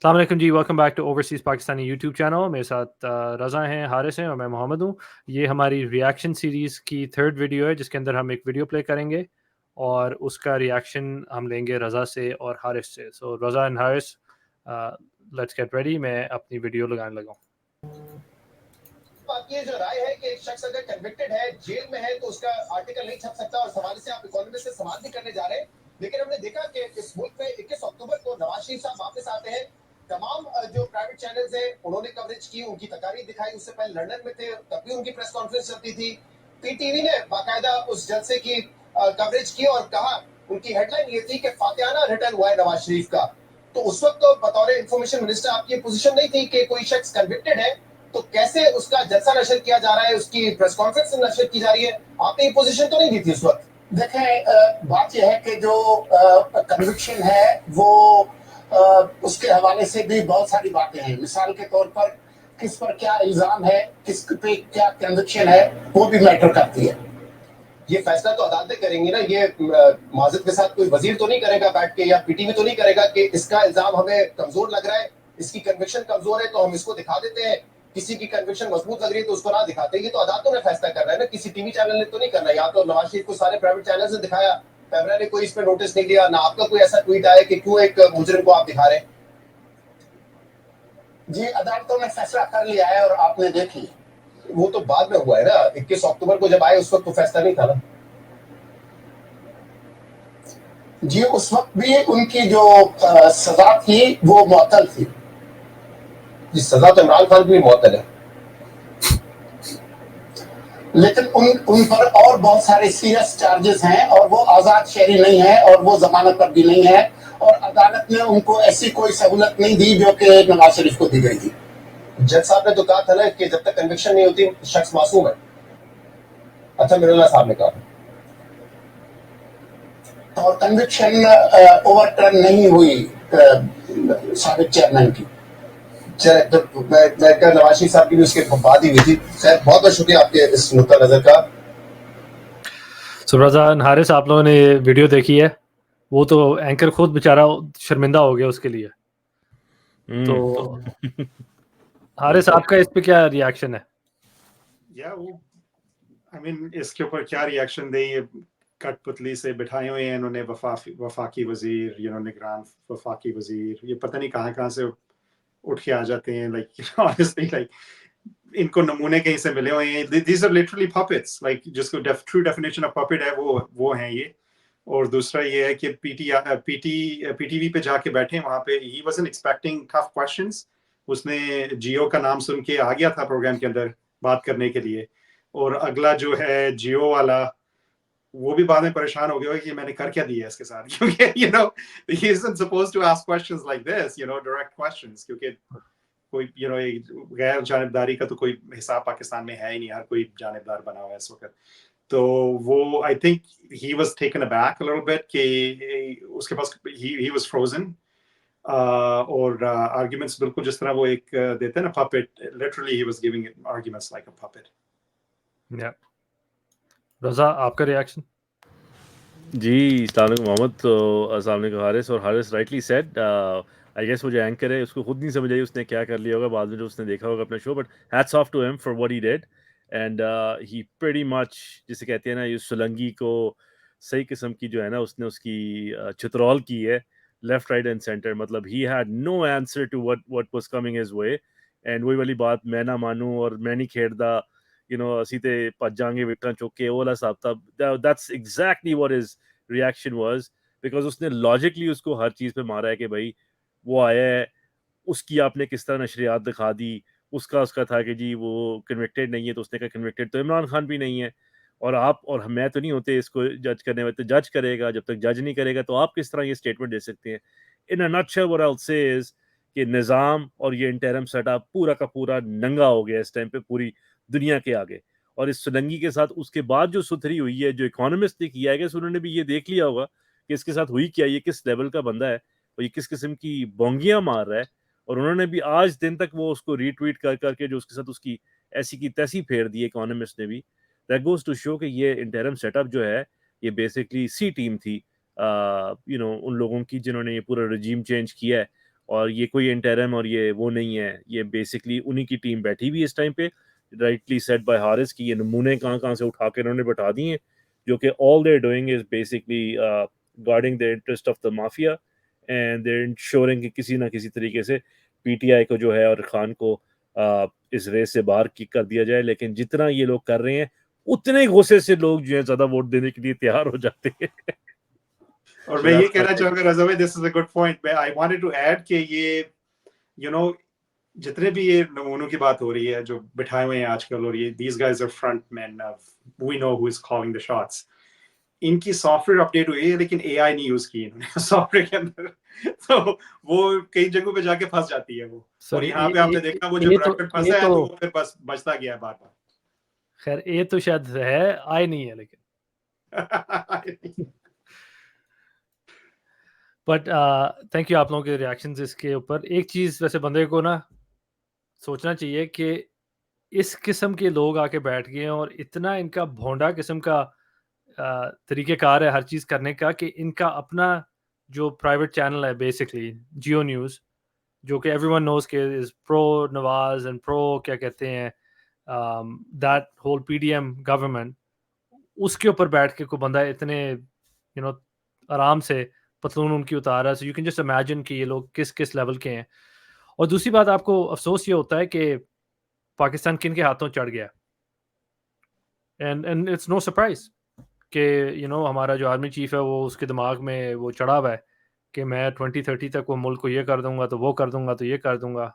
السلام علیکم جی، welcome back to overseas Pakistani YouTube channel. میرے ساتھ رضا ہیں، حارث ہیں اور میں محمد ہوں. یہ ہماری ریاکشن سیریز کی تھرڈ ویڈیو ہے جس کے اندر ہم ایک ویڈیو پلے کریں گے اور اس کا ریاکشن ہم لیں گے رضا سے اور حارث سے. So Raza and Haris, let's get ready. میں اپنی ویڈیو لگانے لگا ہوں. آپ کی جو رائے ہے کہ ایک شخص اگر کنوکٹڈ ہے، جیل میں ہے، تو اس کا آرٹیکل نہیں چھپ سکتا، اور حوالے سے آپ اکانومسٹ سے سوال بھی کرنے جا رہے ہیں. لیکن ہم نے دیکھا کہ اس ملک میں 21 اکتوبر کو نواز شریف صاحب واپس آتے ہیں. تمام جو پرائیویٹ چینلز ہیں انہوں نے کوریج کی، ان کی تقاریر دکھائی. اس سے پہلے لندن میں تھے، تب بھی ان کی پریس کانفرنس چلتی تھی. پی ٹی وی نے باقاعدہ اس جلسے کی کوریج کی اور کہا، ان کی ہیڈ لائن یہ تھی کہ فاتحانہ ریٹرن ہوا ہے نواز شریف کا. تو اس وقت تو بطور انفارمیشن منسٹر آپ کی پوزیشن نہیں تھی کہ کوئی شخص کنوکٹڈ ہے تو کیسے اس کا جلسہ نشر کیا جا رہا ہے، اس کی پریس کانفرنس نشر کی جا رہی ہے. آپ نے یہ پوزیشن تو نہیں دی تھی اس وقت. دیکھیں، بات یہ ہے کہ جو کنوکشن ہے وہ اس کے حوالے سے بھی بہت ساری باتیں ہیں. مثال کے طور پر کس پر کیا الزام ہے، کس پہ کیا کنوکشن ہے، وہ بھی میٹر کرتی ہے. یہ فیصلہ تو عدالتیں کریں گی نا. یہ معذرت کے ساتھ کوئی وزیر تو نہیں کرے گا بیٹھ کے، یا پی ٹی وی تو نہیں کرے گا کہ اس کا الزام ہمیں کمزور لگ رہا ہے، اس کی کنوکشن کمزور ہے تو ہم اس کو دکھا دیتے ہیں. کسی کی کنوکشن مضبوط لگ رہی ہے تو اس کو نہ دکھاتے. یہ تو عدالتوں نے فیصلہ کر رہا ہے نا، کسی ٹی وی چینل نے تو نہیں کرنا. یا تو نواز شریف کو سارے پرائیویٹ چینلز نے دکھایا، کیمرہ نے کوئی اس پہ نوٹس نہیں لیا، نہ آپ کا کوئی ایسا ٹویٹ آیا کہ کیوں ایک مجرم کو آپ دکھا رہے ہیں. جی عدالتوں نے فیصلہ کر لیا ہے اور آپ نے دیکھ لی. وہ تو بعد میں ہوا ہے نا، 21 اکتوبر کو جب آئے اس وقت تو فیصلہ نہیں تھا نا. جی اس وقت بھی ان کی جو سزا تھی وہ معطل تھی. جی سزا تو عمران خان کی بھی معطل ہے، لیکن ان پر اور بہت سارے سیریس چارجز ہیں اور وہ آزاد شہری نہیں ہیں اور وہ ضمانت پر بھی نہیں ہے، اور عدالت نے ان کو ایسی کوئی سہولت نہیں دی جو کہ نواز شریف کو دی گئی تھی. جج صاحب نے تو کہا تھا نا کہ جب تک کنوکشن نہیں ہوتی شخص معصوم ہے. اچھا میرے اللہ صاحب نے کہا اور کنوکشن اوور ٹرن نہیں ہوئی سابق چیئرمین کی. میں نواز شریف صاحب کی بھی اس کے بعد ہی ہوئی تھی. خیر بہت بہت شکریہ آپ کے اس نقطہ نظر کا. سو رضا اینڈ حارث، آپ لوگوں نے یہ ویڈیو دیکھی ہے. وہ تو اینکر خود بیچارہ شرمندہ ہو گیا اس کے لیے. تو حارث آپ کا اس پہ کیا ریاکشن ہے؟ اس کے اوپر کیا ریاکشن دے. یہ کٹ پتلی سے بٹھائے ہوئے ہیں انہوں نے وفاقی وزیر، نگران وفاقی وزیر. یہ پتہ نہیں کہاں سے اٹھ کے آ جاتے ہیں. لائک ان کو نمونے کہیں سے ملے ہوئے ہیں. These are literally puppets. Like جس کو ٹرو ڈیفینیشن آف پپٹ ہے وہ ہیں یہ. اور دوسرا یہ ہے کہ پی ٹی وی پہ جا کے بیٹھے وہاں پہ. ہی wasn't expecting tough questions. اس نے جیو کا نام سن کے آ گیا تھا پروگرام کے اندر بات کرنے کے لیے. اور اگلا جو ہے جیو والا وہ بھی بعد میں پریشان ہو گیا کہ میں نے کر کیا دیا اس کے ساتھ. کیونکہ he isn't supposed to ask questions like this, direct questions. کیونکہ کوئی غیر جانبداری کا تو کوئی حساب پاکستان میں ہے ہی نہیں. ہر کوئی جانبدار بنا ہوا ہے اس وقت. تو وہ I think he was taken aback a little bit کہ اس کے پاس he was frozen. اور arguments بالکل جس طرح وہ ایک دیتے ہیں نا puppet, literally he was giving arguments like a puppet. رضا آپ کا ریاکشن؟ جی السلام علیکم محمد. تو السلام علیکم حارث. اور Haris rightly said. I guess وہ جو اینکر ہے اس کو خود نہیں سمجھ آئی اس نے کیا کر لیا ہوگا بعد میں جو اس نے دیکھا ہوگا اپنا شو. But hats off to him for what he did. And he pretty much جسے کہتے ہیں نا یہ سلنگی کو صحیح قسم کی جو ہے نا اس نے اس کی چترول کی ہے لیفٹ رائٹ اینڈ سینٹر. مطلب he had no answer to what was coming his way. And وہی والی بات میں نہ مانوں اور میں نہیں کھیڑدا اسی تے پج جائیں گے وکٹاں چوک کے وہ والا حساب تھا. That's exactly what his reaction was. Because اس نے لاجکلی اس کو ہر چیز پہ مارا ہے کہ بھائی وہ آیا ہے, اس کی آپ نے کس طرح نشریات دکھا دی. اس کا تھا کہ جی وہ کنوکٹیڈ نہیں ہے, تو اس نے کہا کنوکٹیڈ تو عمران خان بھی نہیں ہے. اور آپ اور میں تو نہیں ہوتے اس کو جج کرنے میں, تو جج کرے گا. جب تک جج نہیں کرے گا تو آپ کس طرح یہ اسٹیٹمنٹ دے سکتے ہیں. ان اے نٹشل what I'll say is کہ نظام اور یہ انٹرم سیٹ اپ پورا کا پورا ننگا ہو گیا اس ٹائم پہ پوری دنیا کے آگے. اور اس سلنگی کے ساتھ اس کے بعد جو ستھری ہوئی ہے, جو اکانومسٹ نے کیا ہے کہ انہوں نے بھی یہ دیکھ لیا ہوگا کہ اس کے ساتھ ہوئی کیا, یہ کس لیول کا بندہ ہے اور یہ کس قسم کی بونگیاں مار رہا ہے. اور انہوں نے بھی آج دن تک وہ اس کو ری ٹویٹ کر کے جو اس کے ساتھ اس کی ایسی کی تیسی پھیر دی اکانومسٹ نے بھی. دیٹ گوز ٹو شو کہ یہ انٹرم سیٹ اپ جو ہے یہ بیسکلی سی ٹیم تھی ان لوگوں کی جنہوں نے یہ پورا رجیم چینج کیا ہے. اور یہ کوئی انٹرم اور یہ وہ نہیں ہے, یہ بیسکلی انہی کی ٹیم بیٹھی ہوئی اس ٹائم پہ, رائٹلی سیٹ بائی حارث کی. یہ نمونے کہاں کہاں سے اٹھا کے انہوں نے بٹھا دیے ہیں, جو کہ all they're doing is basically guarding the interest of the mafia and they're ensuring کہ کسی نہ کسی طریقے سے پی ٹی آئی کو جو ہے اور خان کو اس ریس سے باہر کر دیا جائے. لیکن جتنا یہ لوگ کر رہے ہیں اتنے غصے سے لوگ جو ہے زیادہ ووٹ دینے کے لیے تیار ہو جاتے ہیں. اور میں یہ کہنا چاہوں گا رضا بھائی, this is a good point. I wanted to add کہ یہ یو نو جتنے بھی یہ نمونوں کی بات ہو رہی ہے جو بٹھائے ہوئے ہیں آج کل, اور یہ these guys are front man, we know who is calling the shots, ان کی سافٹ ویئر اپڈیٹ ہوئی ہے لیکن اے آئی نہیں یوز کی انہوں نے سافٹ ویئر کے اندر, تو وہ کئی جگہوں پہ جا کے پھنس جاتی ہے وہ. اور یہاں پہ آپ نے دیکھا وہ جو بریکٹ پھنسا ہے تو وہ پھر بس بچتا گیا بار بار. خیر یہ تو شاید ہے, آئی نہیں ہے لیکن بٹ تھینک یو آپ لوگوں کے ریئیکشنز اس کے اوپر. ایک چیز ویسے بندے کو نا سوچنا چاہیے کہ اس قسم کے لوگ آ کے بیٹھ گئے ہیں اور اتنا ان کا بھونڈا قسم کا طریقہ کار ہے ہر چیز کرنے کا, کہ ان کا اپنا جو پرائیویٹ چینل ہے بیسکلی جیو نیوز, جو کہ ایوری ون نوز کے از پرو نواز اینڈ پرو کیا کہتے ہیں that whole P D M government, اس کے اوپر بیٹھ کے کوئی بندہ اتنے یو نو آرام سے پتلون ان کی اتارا ہے. So you can just imagine کہ یہ لوگ کس کس لیول کے ہیں. اور دوسری بات آپ کو افسوس یہ ہوتا ہے کہ پاکستان کن کے ہاتھوں چڑھ گیا, اینڈ اٹس نو سرپرائز کہ یو نو ہمارا جو آرمی چیف ہے وہ اس کے دماغ میں وہ چڑھا ہوا ہے کہ میں 2030 تک وہ ملک کو یہ کر دوں گا تو وہ کر دوں گا تو یہ کر دوں گا.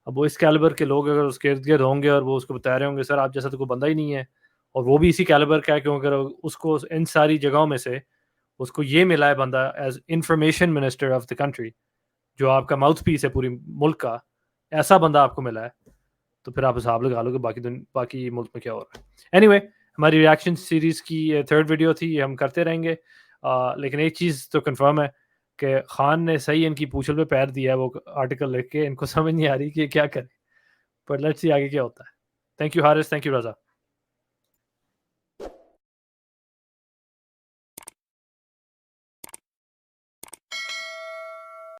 اب وہ اس کیلیبر کے لوگ اگر اس کے ارد گرد ہوں گے اور وہ اس کو بتا رہے ہوں گے سر آپ جیسا تو کوئی بندہ ہی نہیں ہے, اور وہ بھی اسی کیلیبر کا ہے, کیونکہ اگر اس کو ان ساری جگہوں میں سے اس کو یہ ملا ہے بندہ as information minister of the country, جو آپ کا ماؤتھ پیس ہے پوری ملک کا, ایسا بندہ آپ کو ملا ہے, تو پھر آپ حساب لگا لو کہ باقی ملک میں کیا ہو رہا ہے. اینی وے ہماری ریئیکشن سیریز کی تھرڈ ویڈیو تھی, یہ ہم کرتے رہیں گے, لیکن ایک چیز تو کنفرم ہے کہ خان نے صحیح ان کی پوچھل پہ پیر دیا ہے وہ آرٹیکل لکھ کے, ان کو سمجھ نہیں آ رہی کہ کیا کرے, پر لیٹس سی آگے کیا ہوتا ہے. Thank you Haris, thank you Raza.